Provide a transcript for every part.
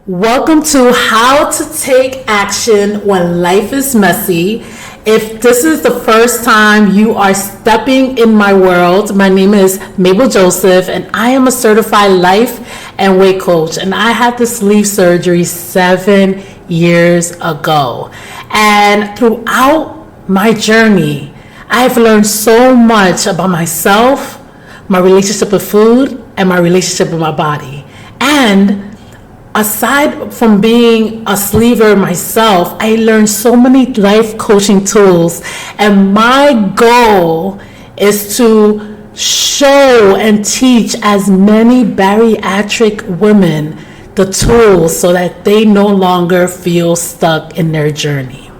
Welcome to How to Take Action When Life is Messy. If this is the first time you are stepping in my world, my name is Mabel Joseph and I am a certified life and weight coach. And I had this sleeve surgery 7 years ago. And throughout my journey, I've learned so much about myself, my relationship with food, and my relationship with my body. And aside from being a sleever myself, I learned so many life coaching tools, and my goal is to show and teach as many bariatric women the tools so that they no longer feel stuck in their journey.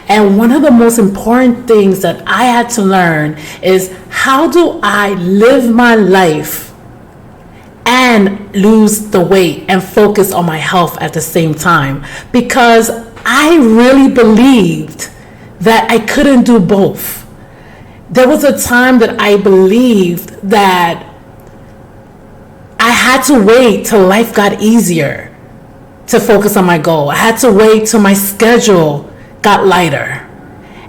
And one of the most important things that I had to learn is, how do I live my life and lose the weight and focus on my health at the same time? Because I really believed that I couldn't do both. There was a time that I believed that I had to wait till life got easier to focus on my goal. I had to wait till my schedule got lighter.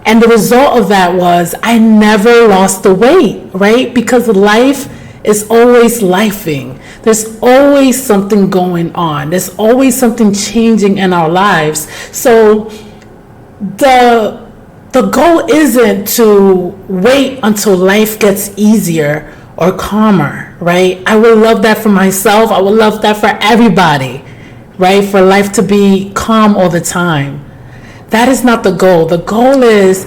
And the result of that was I never lost the weight, right? Because life is always lifing. There's always something going on. There's always something changing in our lives. So the goal isn't to wait until life gets easier or calmer, right? I would love that for myself. I would love that for everybody, right? For life to be calm all the time. That is not the goal. The goal is,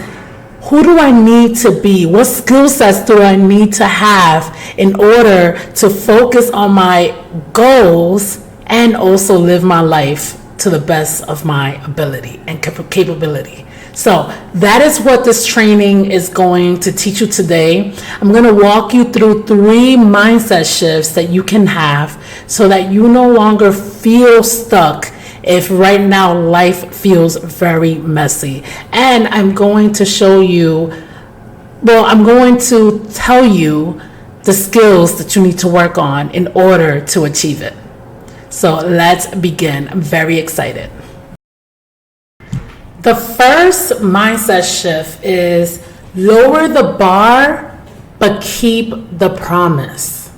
who do I need to be? What skill sets do I need to have in order to focus on my goals and also live my life to the best of my ability and capability? So that is what this training is going to teach you today. I'm going to walk you through 3 mindset shifts that you can have so that you no longer feel stuck if right now life feels very messy. And I'm going to tell you the skills that you need to work on in order to achieve it. So let's begin. I'm very excited. The first mindset shift is lower the bar, but keep the promise.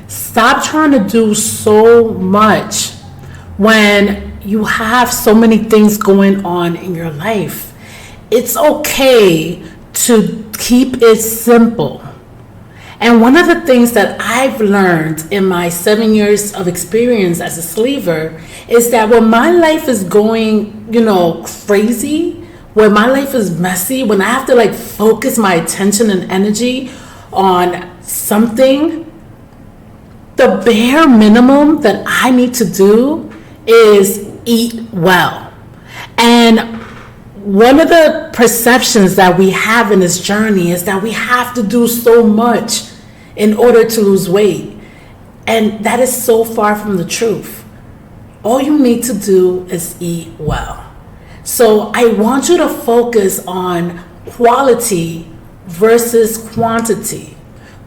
Stop trying to do so much when you have so many things going on in your life. It's okay to keep it simple. And one of the things that I've learned in my 7 years of experience as a sleever is that when my life is going, crazy, when my life is messy, when I have to focus my attention and energy on something, the bare minimum that I need to do is eat well. And one of the perceptions that we have in this journey is that we have to do so much in order to lose weight. And that is so far from the truth. All you need to do is eat well. So I want you to focus on quality versus quantity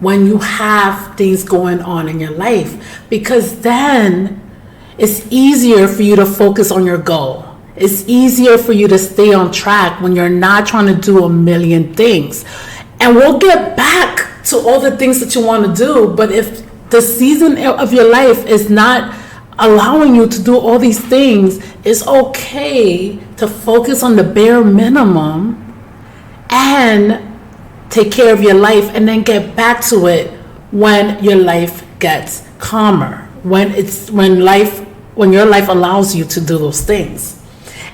when you have things going on in your life, because then it's easier for you to focus on your goal. It's easier for you to stay on track when you're not trying to do a million things. And we'll get back to all the things that you want to do. But if the season of your life is not allowing you to do all these things, it's okay to focus on the bare minimum and take care of your life, and then get back to it when your life gets calmer, when your life allows you to do those things.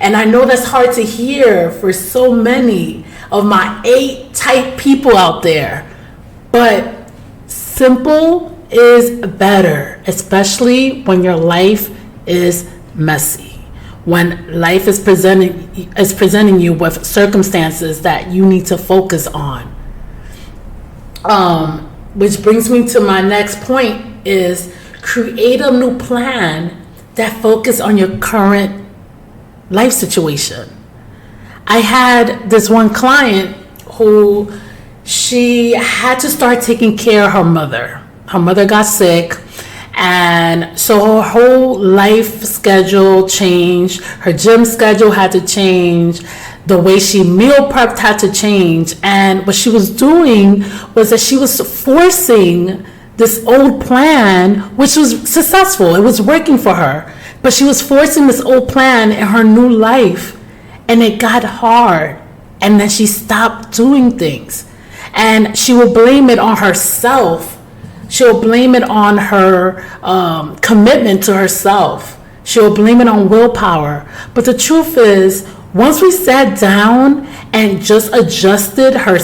And I know that's hard to hear for so many of my 8 type people out there, but simple is better, especially when your life is messy, when life is presenting you with circumstances that you need to focus on. Which brings me to my next point, is create a new plan that focus on your current life situation. I had this one client who she had to start taking care of her mother. Her mother got sick, And so her whole life schedule changed. Her gym schedule had to change. The way she meal prepped had to change. And what she was doing was that she was forcing this old plan, which was successful. It was working for her. But she was forcing this old plan in her new life. And it got hard. And then she stopped doing things. And she will blame it on herself. She'll blame it on her commitment to herself. She'll blame it on willpower. But the truth is, once we sat down and just adjusted her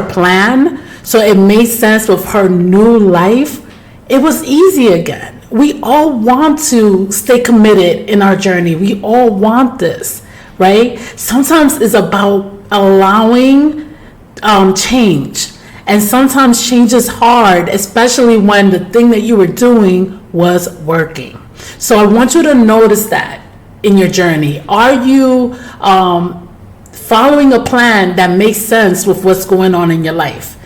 plan so it made sense with her new life, it was easy again. We all want to stay committed in our journey. We all want this, right? Sometimes it's about allowing change. And sometimes change is hard, especially when the thing that you were doing was working. So I want you to notice that in your journey. Are you following a plan that makes sense with what's going on in your life?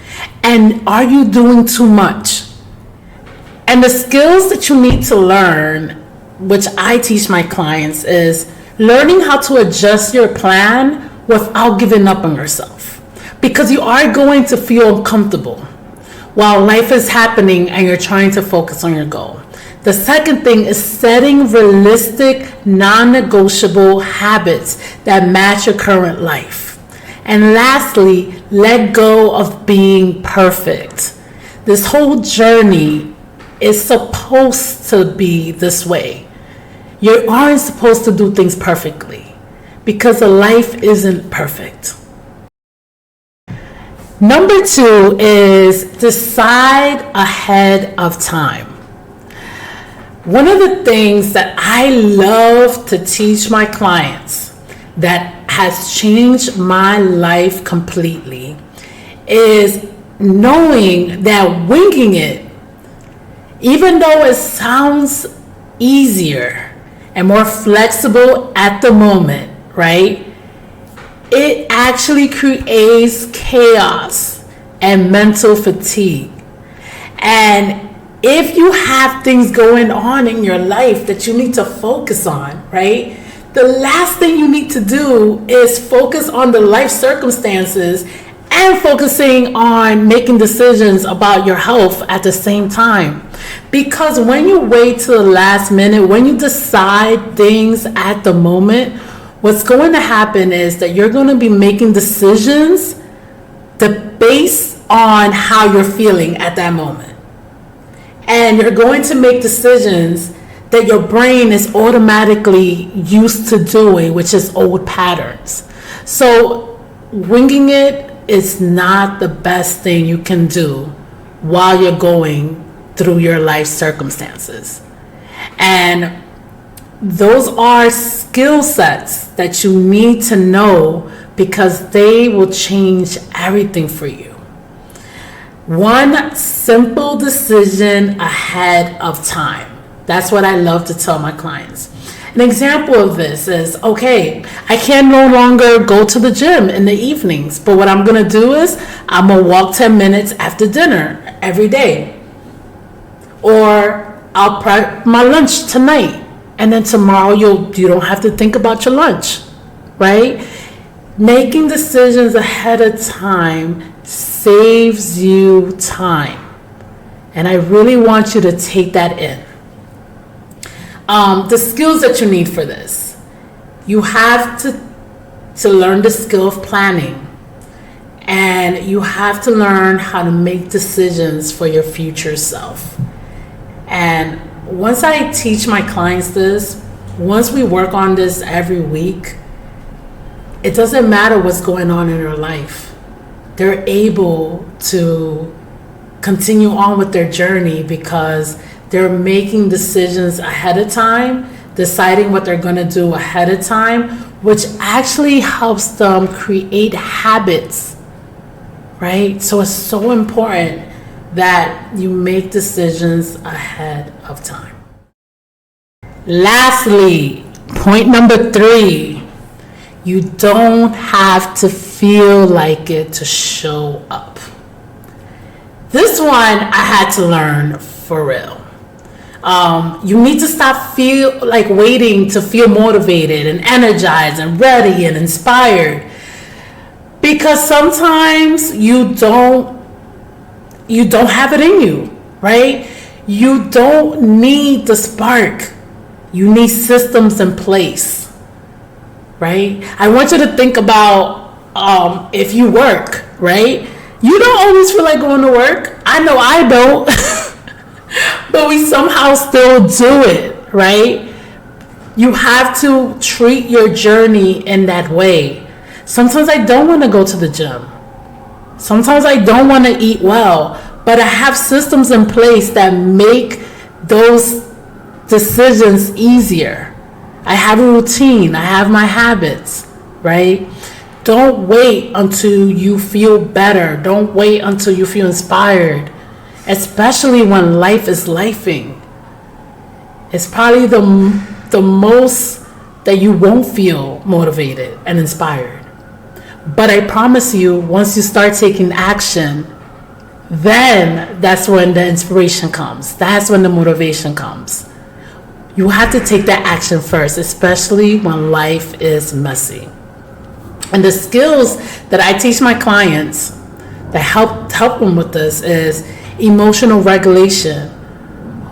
And are you doing too much? And the skills that you need to learn, which I teach my clients, is learning how to adjust your plan without giving up on yourself. Because you are going to feel uncomfortable while life is happening and you're trying to focus on your goal. The second thing is setting realistic, non-negotiable habits that match your current life. And lastly, let go of being perfect. This whole journey is supposed to be this way. You aren't supposed to do things perfectly because the life isn't perfect. Number 2 is decide ahead of time. One of the things that I love to teach my clients that has changed my life completely is knowing that winging it, even though it sounds easier and more flexible at the moment, right? It actually creates chaos and mental fatigue. And if you have things going on in your life that you need to focus on, right? The last thing you need to do is focus on the life circumstances and focusing on making decisions about your health at the same time. Because when you wait till the last minute, when you decide things at the moment, what's going to happen is that you're going to be making decisions based on how you're feeling at that moment. And you're going to make decisions that your brain is automatically used to doing, which is old patterns. So winging it is not the best thing you can do while you're going through your life circumstances. And those are skill sets that you need to know because they will change everything for you. One simple decision ahead of time. That's what I love to tell my clients. An example of this is, okay, I can no longer go to the gym in the evenings, but what I'm going to do is I'm going to walk 10 minutes after dinner every day. Or I'll prep my lunch tonight. And then tomorrow you don't have to think about your lunch, right? Making decisions ahead of time saves you time. And I really want you to take that in. The skills that you need for this. You have to learn the skill of planning. And you have to learn how to make decisions for your future self. And once I teach my clients this, once we work on this every week, it doesn't matter what's going on in their life. They're able to continue on with their journey because they're making decisions ahead of time, deciding what they're going to do ahead of time, which actually helps them create habits, right? So it's so important that you make decisions ahead of time. Lastly, point number 3, you don't have to feel like it to show up. This one I had to learn for real. You need to stop waiting to feel motivated and energized and ready and inspired, because sometimes you don't have it in you, right? You don't need the spark. You need systems in place, right? I want you to think about if you work, right? You don't always feel like going to work. I know I don't. But we somehow still do it, right? You have to treat your journey in that way. Sometimes I don't want to go to the gym. Sometimes I don't want to eat well, but I have systems in place that make those decisions easier. I have a routine. I have my habits, right? Don't wait until you feel better. Don't wait until you feel inspired, especially when life is lifing. It's probably the most that you won't feel motivated and inspired. But I promise you, once you start taking action, then that's when the inspiration comes. That's when the motivation comes. You have to take that action first, especially when life is messy. And the skills that I teach my clients that help them with this is emotional regulation.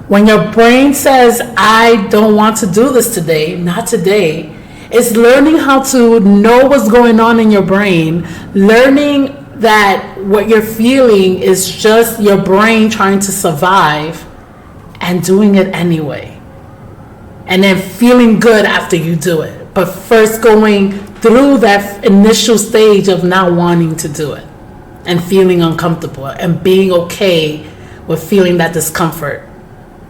When your brain says, I don't want to do this today, not today, it's learning how to know what's going on in your brain, learning that what you're feeling is just your brain trying to survive and doing it anyway. And then feeling good after you do it. But first going through that initial stage of not wanting to do it and feeling uncomfortable and being okay with feeling that discomfort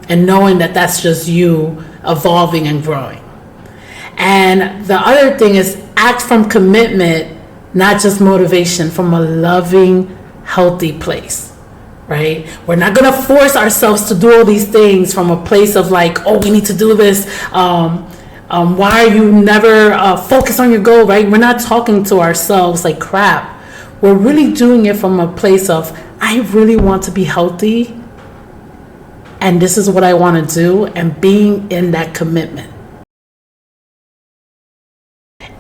and knowing that that's just you evolving and growing. And the other thing is act from commitment, not just motivation, from a loving, healthy place, right? We're not going to force ourselves to do all these things from a place of like, oh, we need to do this. Why are you never focused on your goal, right? We're not talking to ourselves like crap. We're really doing it from a place of, I really want to be healthy, and this is what I want to do, and being in that commitment.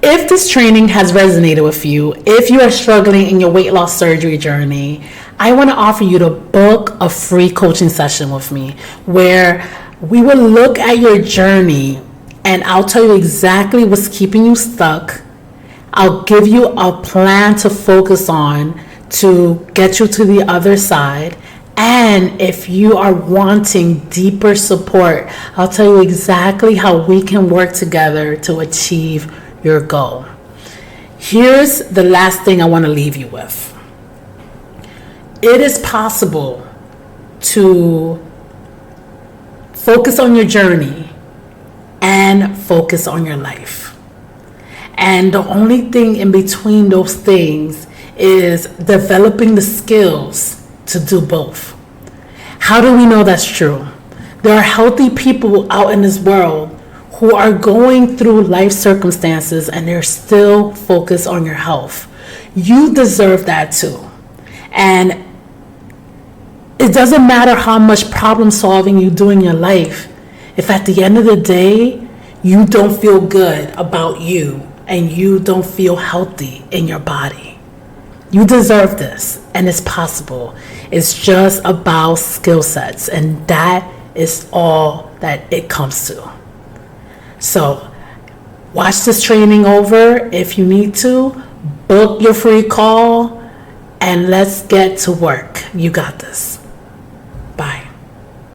If this training has resonated with you, if you are struggling in your weight loss surgery journey, I want to offer you to book a free coaching session with me where we will look at your journey and I'll tell you exactly what's keeping you stuck. I'll give you a plan to focus on to get you to the other side. And if you are wanting deeper support, I'll tell you exactly how we can work together to achieve your goal. Here's the last thing I want to leave you with. It is possible to focus on your journey and focus on your life. And the only thing in between those things is developing the skills to do both. How do we know that's true? There are healthy people out in this world who are going through life circumstances and they're still focused on your health. You deserve that too. And it doesn't matter how much problem solving you do in your life. If at the end of the day, you don't feel good about you and you don't feel healthy in your body, you deserve this, and it's possible. It's just about skill sets, and that is all that it comes to. So watch this training over if you need to, book your free call, and let's get to work. You got this.